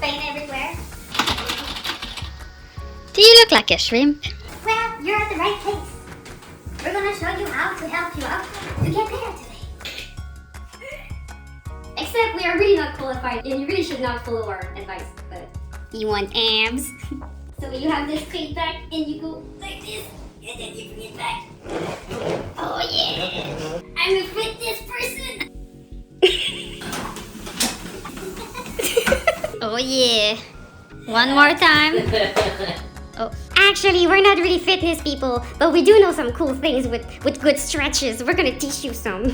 paint everywhere. Do you look like a shrimp? Well, you're at the right place. We're gonna show you how to help you out to get better today. Except we are really not qualified and you really should not follow our advice. But You want abs? so you have this straight back and you go like this and then you bring it back. Oh yeah! I'm a fitness person! Oh yeah. One more time. Oh, actually, we're not really fitness people, but we do know some cool things with good stretches. We're gonna teach you some.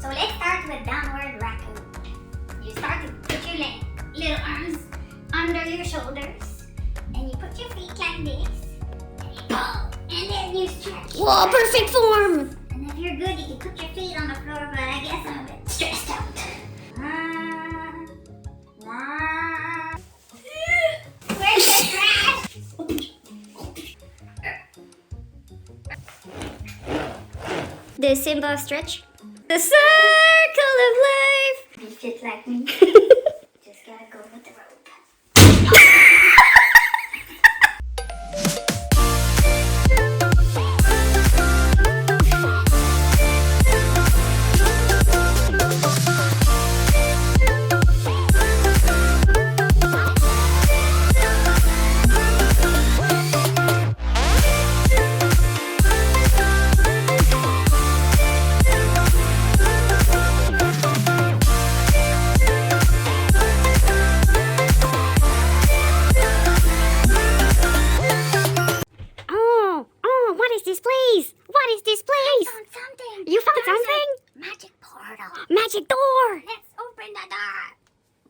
So let's start with downward raccoon. You start to put your little arms under your shoulders and you put your feet like this and you pull and then you stretch. Whoa, perfect form! And if you're good, you can put your feet on the floor, but I guess I'm a bit stressed out. Where's the trash? The Simba stretch. The circle of life. You fit like me. Just gotta go with the rope. What is this place? Something. You found There's something? a magic portal. Magic door! Let's